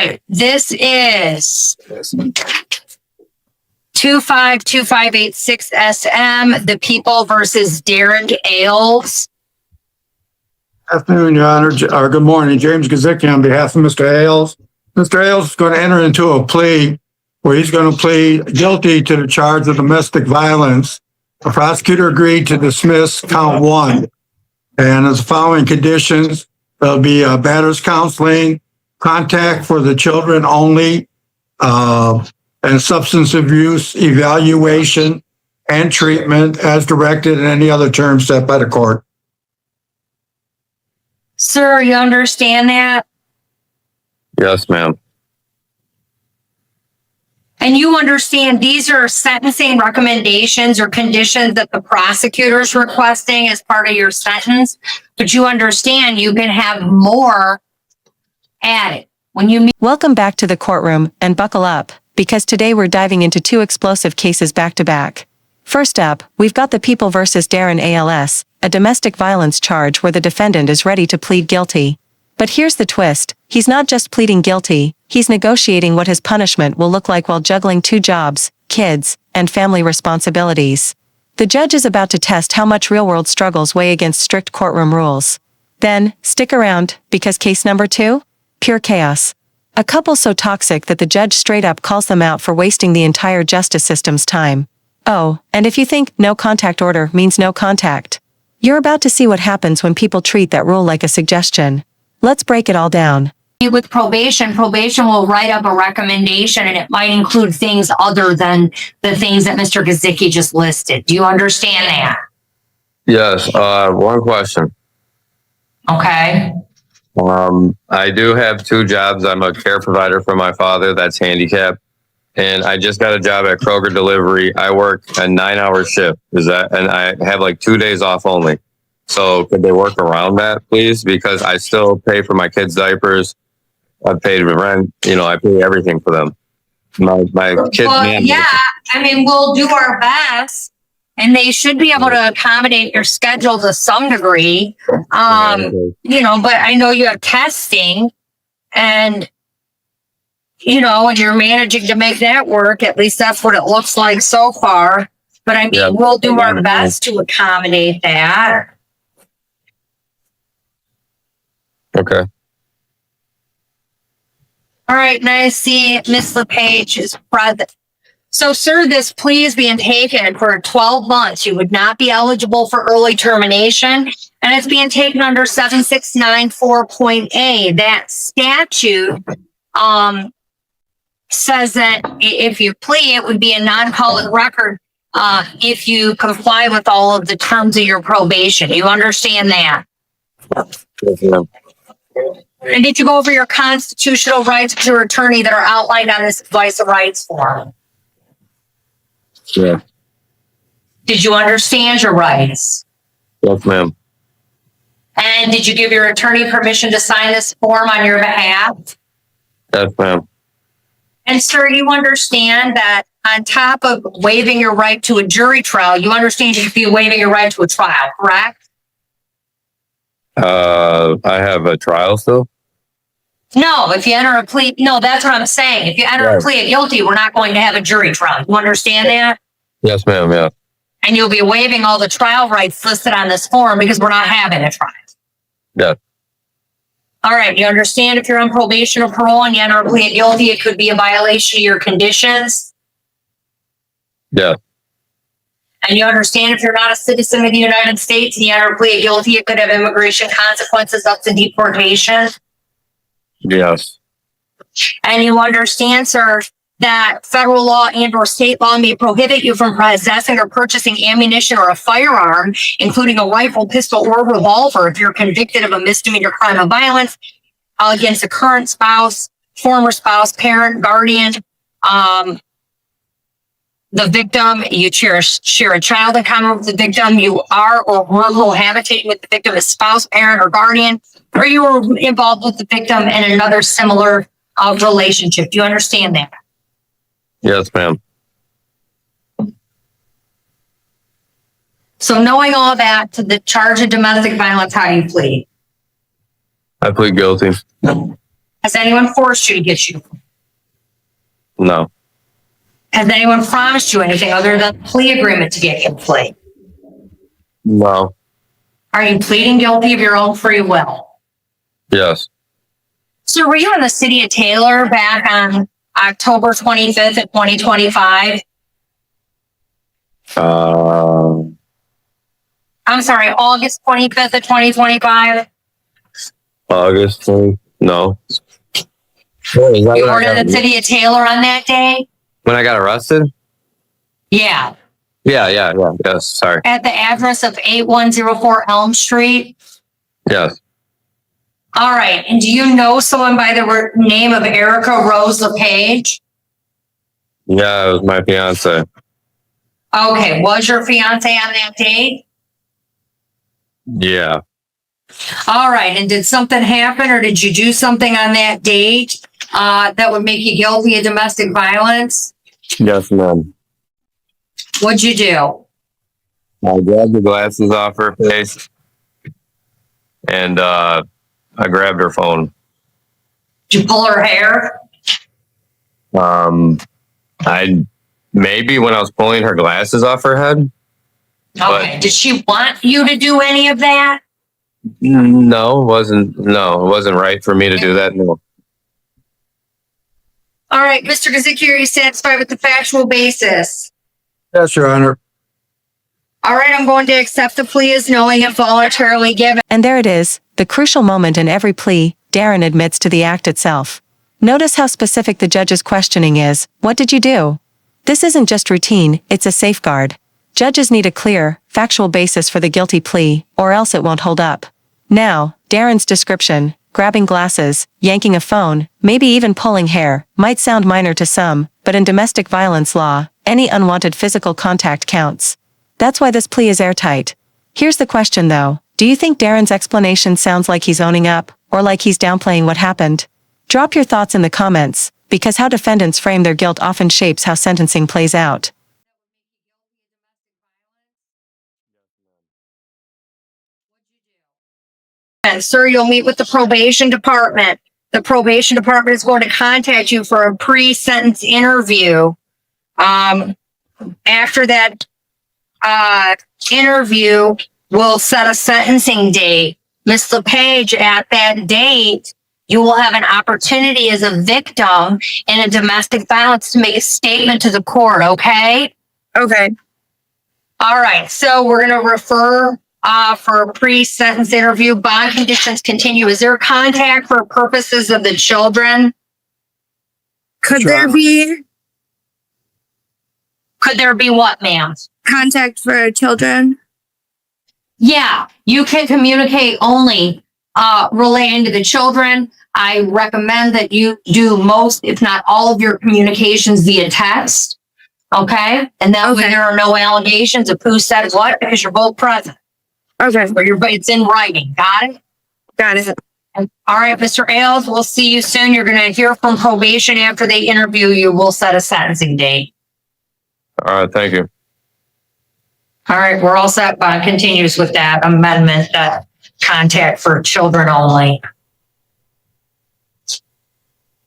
right. This is 252586 SM, the People versus Darren Ailes. Afternoon, Your Honor, or good morning. James Gazicki on behalf of Mr. Ailes. Mr. Ailes is going to enter into a plea where he's going to plead guilty to the charge of domestic violence. The prosecutor agreed to dismiss count 1. And as the following conditions, there'll be batter's counseling, contact for the children only, and substance abuse evaluation and treatment as directed and any other terms set by the court. Sir, you understand that? Yes, ma'am. And you understand these are sentencing recommendations or conditions that the prosecutor's requesting as part of your sentence, but you understand you can have more added. When you Welcome back to the courtroom, and buckle up, because today we're diving into 2 explosive cases back to back. First up, we've got the People versus Darren Ailes, a domestic violence charge where the defendant is ready to plead guilty. But here's the twist, he's not just pleading guilty, he's negotiating what his punishment will look like while juggling 2 jobs, kids, and family responsibilities. The judge is about to test how much real-world struggles weigh against strict courtroom rules. Then, stick around, because case number 2? Pure chaos. A couple so toxic that the judge straight up calls them out for wasting the entire justice system's time. Oh, and if you think no contact order means no contact, you're about to see what happens when people treat that rule like a suggestion. Let's break it all down. with probation will write up a recommendation, and it might include things other than the things that Mr. Gazicki just listed. Do you understand that? Yes. One question. Okay. I do have 2 jobs. I'm a care provider for my father that's handicapped. And I just got a job at Kroger Delivery. I work a 9-hour shift. And I have like 2 days off only. So could they work around that, please? Because I still pay for my kids' diapers. I pay rent. I pay everything for them. My kids. Well, yeah, I mean, we'll do our best, and they should be able to accommodate your schedule to some degree. But I know you have testing, and and you're managing to make that work. At least that's what it looks like so far. But I mean, we'll do our best to accommodate that. Okay. All right, and I see Miss LePage is present. So, sir, this plea is being taken for 12 months. You would not be eligible for early termination, and it's being taken under 7694.A. That statute says that if you plea, it would be a non-public record if you comply with all of the terms of your probation. You understand that? Yeah. And did you go over your constitutional rights to your attorney that are outlined on this advice of rights form? Yeah. Did you understand your rights? Yes, ma'am. And did you give your attorney permission to sign this form on your behalf? Yes, ma'am. And sir, you understand that on top of waiving your right to a jury trial, you understand you'd be waiving your right to a trial, correct? I have a trial still? No, if you enter a plea, no, that's what I'm saying. If you enter a plea of guilty, we're not going to have a jury trial. You understand that? Yes, ma'am. Yeah. And you'll be waiving all the trial rights listed on this form because we're not having a trial. Yeah. All right. You understand if you're on probation or parole and you enter a plea of guilty, it could be a violation of your conditions. Yeah. And you understand if you're not a citizen of the United States and you enter a plea of guilty, it could have immigration consequences up to deportation. Yes. And you understand, sir, that federal law and or state law may prohibit you from possessing or purchasing ammunition or a firearm, including a rifle, pistol, or revolver, if you're convicted of a misdemeanor crime of violence against a current spouse, former spouse, parent, guardian, the victim, you share a child in common with the victim, you are or were cohabitating with the victim as spouse, parent, or guardian, or you were involved with the victim in another similar relationship. Do you understand that? Yes, ma'am. So knowing all that, to the charge of domestic violence, how do you plead? I plead guilty. Has anyone forced you to get you? No. Has anyone promised you anything other than the plea agreement to get you a plea? No. Are you pleading guilty of your own free will? Yes. So were you in the city of Taylor back on October 25th of 2025? I'm sorry, August 25th of 2025? August. No. You were in the city of Taylor on that day? When I got arrested? Yeah. Yeah. Yes. Sorry. At the address of 8104 Elm Street? Yes. All right. And do you know someone by the name of Erica Rose LePage? Yeah, it was my fiance. Okay. Was your fiance on that date? Yeah. All right. And did something happen or did you do something on that date that would make you guilty of domestic violence? Yes, ma'am. What'd you do? I grabbed the glasses off her face and I grabbed her phone. Did you pull her hair? I maybe when I was pulling her glasses off her head. Okay. Did she want you to do any of that? No, it wasn't right for me to do that. No. All right, Mr. Gazicki, are you satisfied with the factual basis? Yes, Your Honor. All right, I'm going to accept the plea as knowing and voluntarily given. And there it is, the crucial moment in every plea, Darren admits to the act itself. Notice how specific the judge's questioning is, what did you do? This isn't just routine, it's a safeguard. Judges need a clear, factual basis for the guilty plea, or else it won't hold up. Now, Darren's description, grabbing glasses, yanking a phone, maybe even pulling hair, might sound minor to some, but in domestic violence law, any unwanted physical contact counts. That's why this plea is airtight. Here's the question though, do you think Darren's explanation sounds like he's owning up, or like he's downplaying what happened? Drop your thoughts in the comments, because how defendants frame their guilt often shapes how sentencing plays out. And sir, you'll meet with the probation department. The probation department is going to contact you for a pre-sentence interview. After that interview, we'll set a sentencing date. Ms. LePage, at that date, you will have an opportunity as a victim in a domestic violence to make a statement to the court, okay? Okay. All right, so we're going to refer for a pre-sentence interview. Bond conditions continue. Is there contact for purposes of the children? Could Sure. there be Could there be what, ma'am? contact for children? Yeah, you can communicate only relating to the children. I recommend that you do most, if not all of your communications via text. Okay? And that way Okay. there are no allegations of who said what because you're both present. Okay. Or it's in writing. Got it? Got it. All right, Mr. Ailes, we'll see you soon. You're going to hear from probation after they interview you. We'll set a sentencing date. All right. Thank you. All right, we're all set. Bond continues with that amendment, that contact for children only.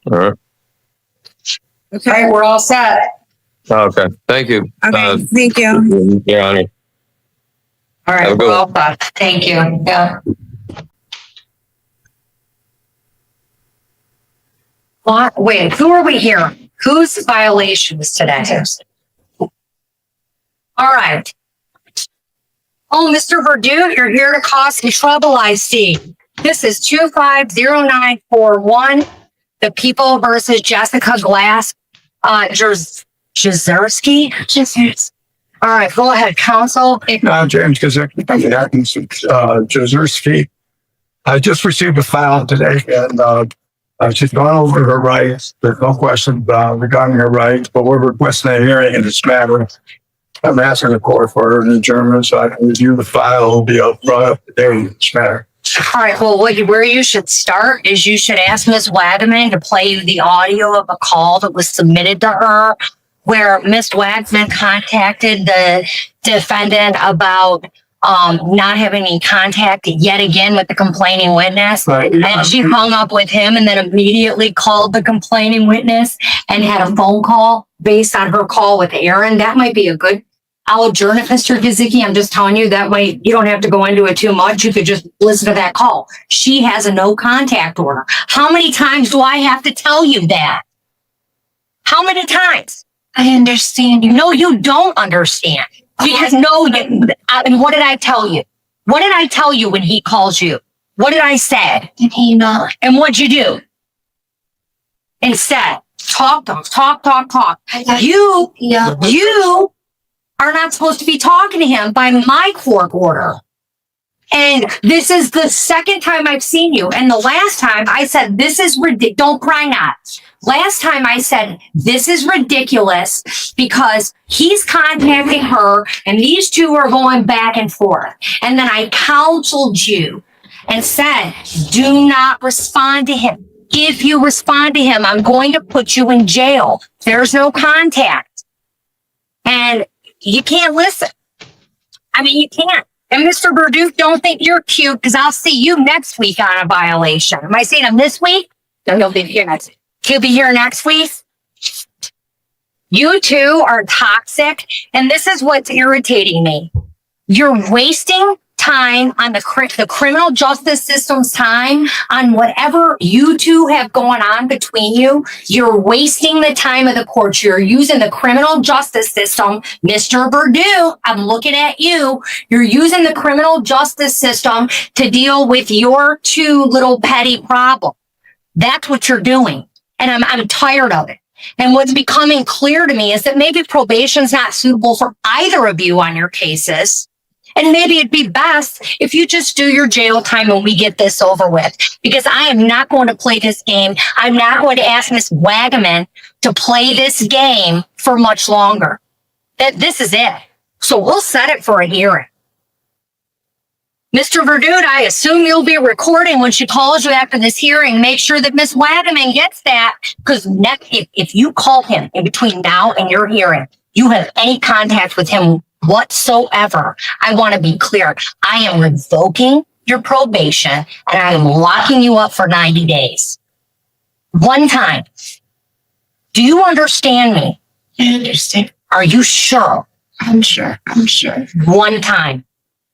All right. All right, we're all set. Okay. Thank you. Okay. Thank you. Your Honor. All Have right, a good we're all set. Thank you. Yeah. What? Wait, who are we hearing? Whose violations today? All right. Oh, Mr. Verdude, you're here to cause some trouble, I see. This is 250941, the People versus Jessica Glass, Jazerski. All right, go ahead, counsel. James Gazicki, from the Atkins, Jazerski. I just received a file today and, she's gone over her rights. There's no question regarding her rights, but we're requesting a hearing in this matter. I'm asking the court for an adjournment so I can review the file. It'll be brought up today in this matter. All right, well, where you should start is you should ask Ms. Wagman to play you the audio of a call that was submitted to her where Ms. Wagman contacted the defendant about not having any contact yet again with the complaining witness. Right. And she hung up with him and then immediately called the complaining witness and had a phone call based on her call with Aaron. That might be a good, I'll adjourn it, Mr. Gizicki. I'm just telling you that way you don't have to go into it too much. You could just listen to that call. She has a no contact order. How many times do I have to tell you that? How many times? I understand you. No, you don't understand. Because no, and what did I tell you? What did I tell you when he calls you? What did I say? Did he not? And what'd you do? Instead, talk. Yeah. You are not supposed to be talking to him by my court order. And this is the second time I've seen you. And the last time I said, this is ridiculous. Don't cry not. Last time I said, this is ridiculous because he's contacting her and these two are going back and forth. And then I counseled you and said, do not respond to him. If you respond to him, I'm going to put you in jail. There's no contact. And you can't listen. I mean, you can't. And Mr. Burduke, don't think you're cute because I'll see you next week on a violation. Am I seeing him this week? No, he'll be here next week. He'll be here next week. You two are toxic. And this is what's irritating me. You're wasting time on the criminal justice system's time on whatever you two have going on between you. You're wasting the time of the courts. You're using the criminal justice system. Mr. Burduke, I'm looking at you. You're using the criminal justice system to deal with your two little petty problems. That's what you're doing. And I'm tired of it. And what's becoming clear to me is that maybe probation's not suitable for either of you on your cases. And maybe it'd be best if you just do your jail time and we get this over with. Because I am not going to play this game. I'm not going to ask Miss Wagaman to play this game for much longer. This is it. So we'll set it for a hearing. Mr. Verdude, I assume you'll be recording when she calls you after this hearing. Make sure that Miss Wagaman gets that. Because if you call him in between now and your hearing, you have any contact with him whatsoever, I want to be clear. I am revoking your probation and I am locking you up for 90 days. One time. Do you understand me? I understand. Are you sure? I'm sure. One time.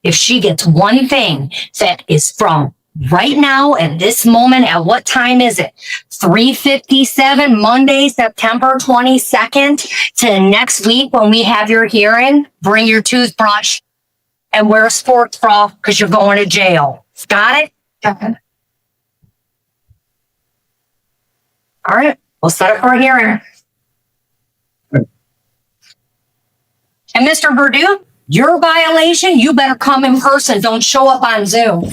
If she gets one thing that is from right now at this moment, at what time is it? 3:57, Monday, September 22nd to next week when we have your hearing. Bring your toothbrush and wear a sports bra because you're going to jail. Got it? Okay. All right. We'll set it for a hearing. And Mr. Verduke, your violation, you better come in person. Don't show up on Zoom.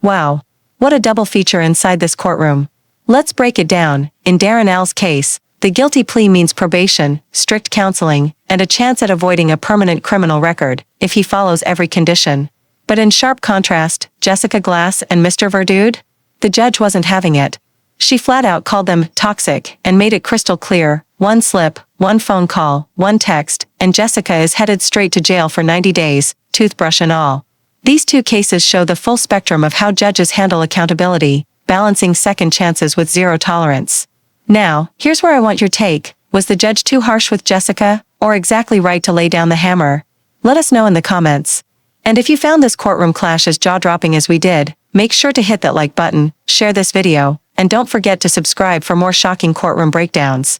Wow. What a double feature inside this courtroom. Let's break it down. In Darren L's case, the guilty plea means probation, strict counseling, and a chance at avoiding a permanent criminal record if he follows every condition. But in sharp contrast, Jessica Glass and Mr. Verdude, the judge wasn't having it. She flat out called them toxic and made it crystal clear. One slip, one phone call, one text, and Jessica is headed straight to jail for 90 days, toothbrush and all. These two cases show the full spectrum of how judges handle accountability, balancing second chances with zero tolerance. Now, here's where I want your take. Was the judge too harsh with Jessica, or exactly right to lay down the hammer? Let us know in the comments. And if you found this courtroom clash as jaw-dropping as we did, make sure to hit that like button, share this video, and don't forget to subscribe for more shocking courtroom breakdowns.